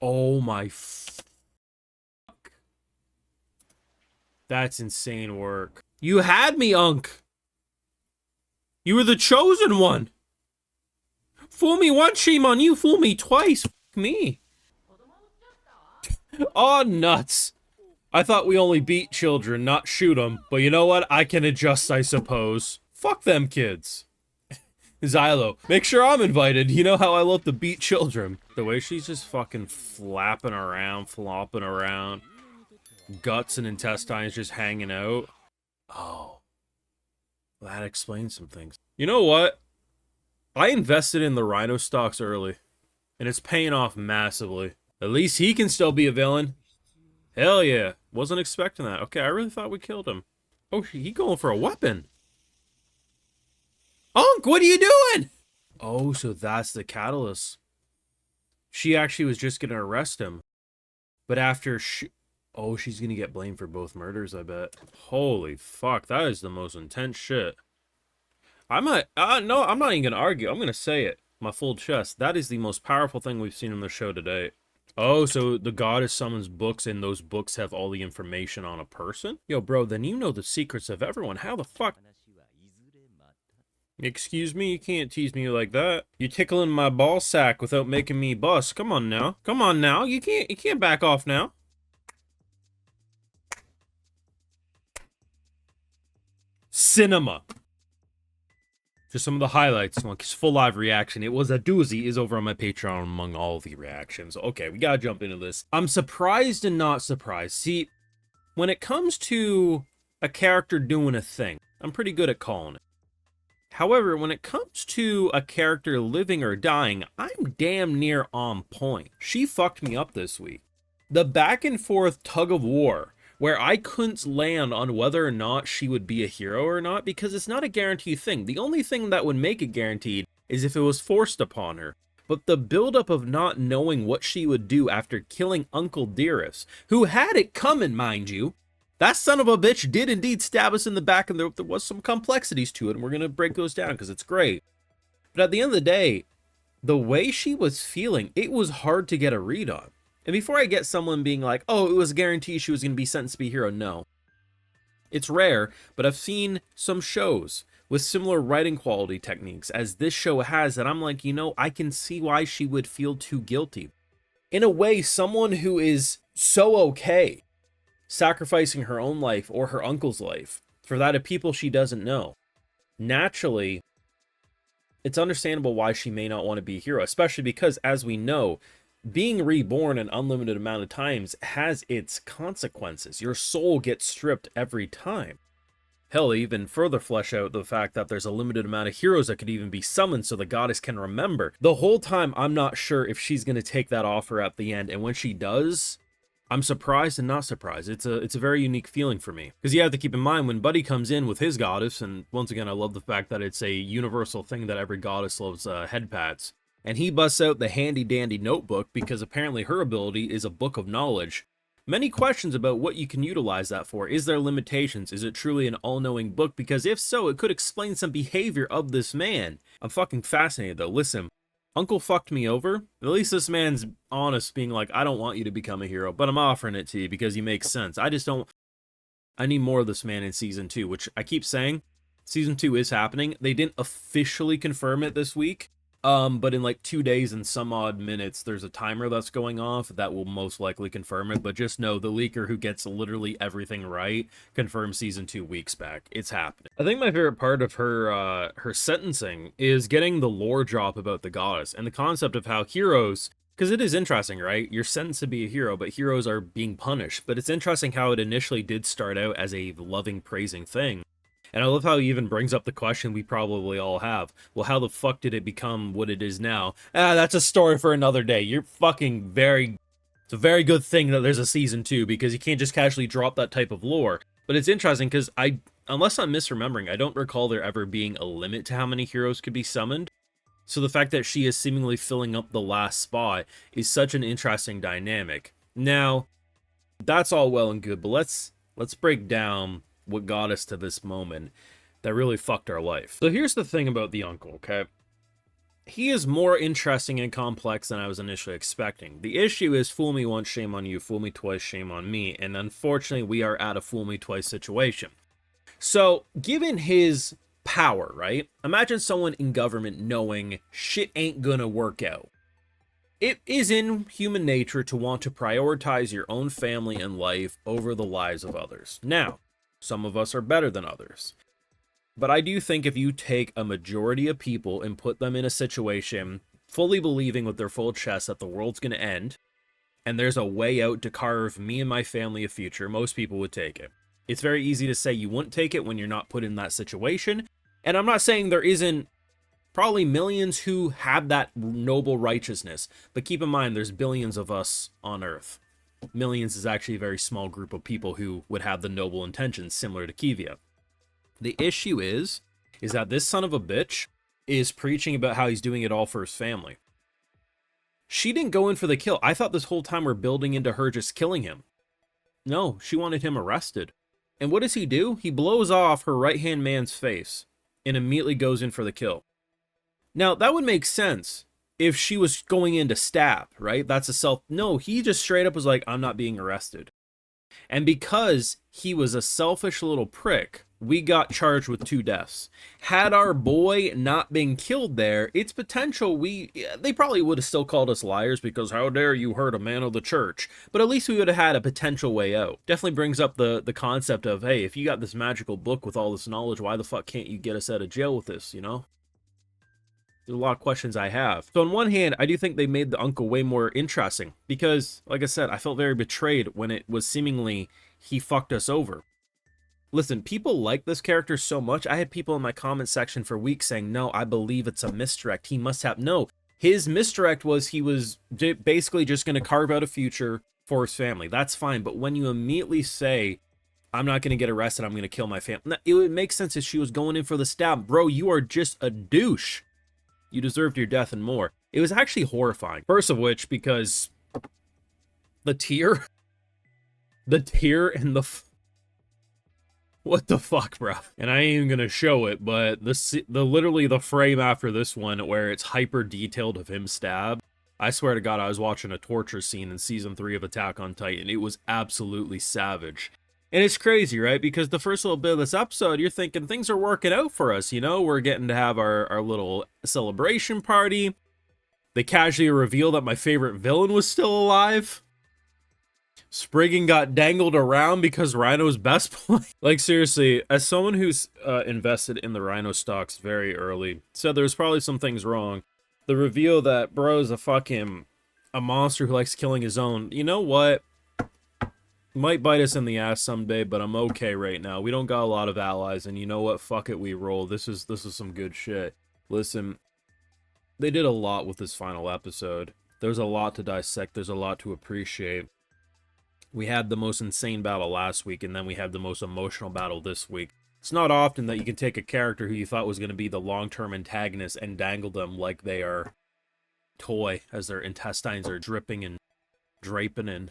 Oh my That's insane work. You had me, Unk. You were the chosen one. Fool me once, shame on you. Fool me twice. Fuck me. Oh, nuts. I thought we only beat children, not shoot them. But you know what? I can adjust, I suppose. Fuck them kids. Xylo, make sure I'm invited. You know how I love to beat children. The way she's just fucking flapping around, flopping around. Guts and intestines just hanging out. Oh. That explains some things. You know what? I invested in the Rhyno stocks early. And it's paying off massively. At least he can still be a villain. Hell yeah. Wasn't expecting that. Okay, I really thought we killed him. Oh, he going for a weapon. Unk, what are you doing? Oh, so that's the catalyst. She actually was just gonna arrest him. But after oh, she's gonna get blamed for both murders, I bet. Holy fuck, that is the most intense shit. I might, no, I'm not even gonna argue. I'm gonna say it. My full chest. That is the most powerful thing we've seen in the show to date. Oh, so the goddess summons books and those books have all the information on a person? Yo, bro, then you know the secrets of everyone. How the fuck? Excuse me, you can't tease me like that. You're tickling my ball sack without making me bust. Come on now. Come on now. You can't back off now. Cinema. Just some of the highlights, like his full live reaction. It was a doozy, is over on my Patreon among all the reactions. Okay, we gotta jump into this. I'm surprised and not surprised. See, when it comes to a character doing a thing, I'm pretty good at calling it. However, when it comes to a character living or dying, I'm damn near on point. She fucked me up this week. The back and forth tug of war, where I couldn't land on whether or not she would be a hero or not, because it's not a guaranteed thing. The only thing that would make it guaranteed is if it was forced upon her. But the buildup of not knowing what she would do after killing Uncle Dearest, who had it coming, mind you, that son of a bitch did indeed stab us in the back, and there was some complexities to it, and we're going to break those down because it's great. But at the end of the day, the way she was feeling, it was hard to get a read on. And before I get someone being like, oh, it was a guarantee she was going to be sentenced to be a hero, no. It's rare, but I've seen some shows with similar writing quality techniques as this show has that I'm like, you know, I can see why she would feel too guilty. In a way, someone who is so okay sacrificing her own life or her uncle's life for that of people she doesn't know. Naturally, it's understandable why she may not want to be a hero, especially because, as we know, being reborn an unlimited amount of times has its consequences. Your soul gets stripped every time. Hell, even further flesh out the fact that there's a limited amount of heroes that could even be summoned so the goddess can remember. The whole time, I'm not sure if she's going to take that offer at the end, and when she does, I'm surprised and not surprised. It's a very unique feeling for me. Because you have to keep in mind, when Buddy comes in with his goddess, and once again, I love the fact that it's a universal thing that every goddess loves head pats, and he busts out the handy-dandy notebook because apparently her ability is a book of knowledge. Many questions about what you can utilize that for. Is there limitations? Is it truly an all-knowing book? Because if so, it could explain some behavior of this man. I'm fucking fascinated though. Listen, Uncle fucked me over. At least this man's honest, being like, I don't want you to become a hero, but I'm offering it to you because you make sense. I need more of this man in Season 2, which I keep saying, Season 2 is happening. They didn't officially confirm it this week, but in like 2 days and some odd minutes, there's a timer that's going off that will most likely confirm it, but just know the leaker who gets literally everything right confirmed Season 2 weeks back. It's happening. I think my favorite part of her sentencing is getting the lore drop about the goddess and the concept of how heroes, because it is interesting, right? You're sentenced to be a hero, but heroes are being punished. But it's interesting how it initially did start out as a loving, praising thing. And I love how he even brings up the question we probably all have. Well, how the fuck did it become what it is now? That's a story for another day. You're fucking it's a very good thing that there's a Season 2, because you can't just casually drop that type of lore. But it's interesting because unless I'm misremembering, I don't recall there ever being a limit to how many heroes could be summoned. So the fact that she is seemingly filling up the last spot is such an interesting dynamic. Now, that's all well and good, but let's break down what got us to this moment that really fucked our life. So here's the thing about the uncle, okay? he is more interesting and complex than I was initially expecting. The issue is fool me once, shame on you, fool me twice, shame on me, and unfortunately we are at a fool me twice situation. So, given his power, right? Imagine someone in government knowing shit ain't gonna work out. It is in human nature to want to prioritize your own family and life over the lives of others. Now, some of us are better than others. But I do think if you take a majority of people and put them in a situation fully believing with their full chest that the world's going to end, and there's a way out to carve me and my family a future, most people would take it. It's very easy to say you wouldn't take it when you're not put in that situation. And I'm not saying there isn't probably millions who have that noble righteousness, but keep in mind there's billions of us on Earth. Millions is actually a very small group of people who would have the noble intentions similar to Kivia. The issue is that this son of a bitch is preaching about how he's doing it all for his family. She didn't go in for the kill. I thought this whole time we're building into her just killing him. No, she wanted him arrested. And what does he do? He blows off her right-hand man's face and immediately goes in for the kill. Now, that would make sense if she was going in to stab, right? That's a self... No, he just straight up was like, I'm not being arrested. And because he was a selfish little prick, we got charged with 2 deaths. Had our boy not been killed there, it's potential they probably would have still called us liars because how dare you hurt a man of the church. But at least we would have had a potential way out. Definitely brings up the concept of, hey, if you got this magical book with all this knowledge, why the fuck can't you get us out of jail with this, you know? There's a lot of questions I have. So on one hand, I do think they made the uncle way more interesting because, like I said, I felt very betrayed when it was seemingly he fucked us over. Listen, people like this character so much. I had people in my comment section for weeks saying, no, I believe it's a misdirect. He must have... No, his misdirect was he was basically just going to carve out a future for his family. That's fine. But when you immediately say, I'm not going to get arrested, I'm going to kill my family, it would make sense if she was going in for the stab. Bro, you are just a douche. You deserved your death and more. It was actually horrifying. First of which, because the tear and the... What the fuck, bro? And I ain't even gonna show it, but literally the frame after this one where it's hyper detailed of him stabbed. I swear to God, I was watching a torture scene in season 3 of Attack on Titan. It was absolutely savage. And it's crazy, right? Because the first little bit of this episode, you're thinking things are working out for us, you know? We're getting to have our little celebration party. They casually reveal that my favorite villain was still alive. Spriggan got dangled around because Rhyno's best play. Like, seriously, as someone who's invested in the Rhyno stocks very early, said there's probably some things wrong. The reveal that bro's a monster who likes killing his own. You know what? Might bite us in the ass someday, but I'm okay right now. We don't got a lot of allies, and you know what? Fuck it, we roll. This is some good shit. Listen, they did a lot with this final episode. There's a lot to dissect. There's a lot to appreciate. We had the most insane battle last week, and then we had the most emotional battle this week. It's not often that you can take a character who you thought was going to be the long-term antagonist and dangle them like they are toy, as their intestines are dripping and draping in.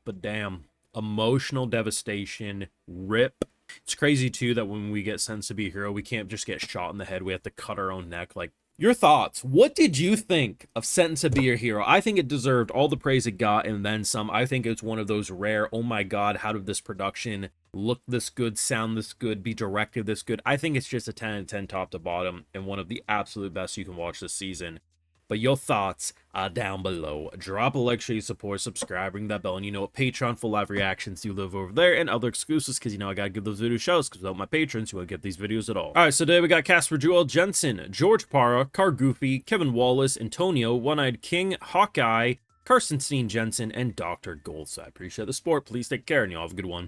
But damn, emotional devastation, rip. It's crazy, too, that when we get sentenced to be a hero, we can't just get shot in the head. We have to cut our own neck. Like, your thoughts. What did you think of Sentenced to Be a Hero? I think it deserved all the praise it got and then some. I think it's one of those rare, oh my god, how did this production look this good, sound this good, be directed this good? I think it's just a 10 out of 10 top to bottom and one of the absolute best you can watch this season. But your thoughts are down below. Drop a like, show your support, subscribe, ring that bell, and you know what, Patreon, full live reactions you live over there, and other exclusives, because you know I gotta give those videos shows, because without my patrons, you won't get these videos at all. Alright, so today we got Casper Joel Jensen, George Parra, Car Goofy, Kevin Wallace, Antonio, One-Eyed King, Hawkeye, Carsten Steen Jensen, and Dr. Goldside. Appreciate the support. Please take care, and y'all have a good one.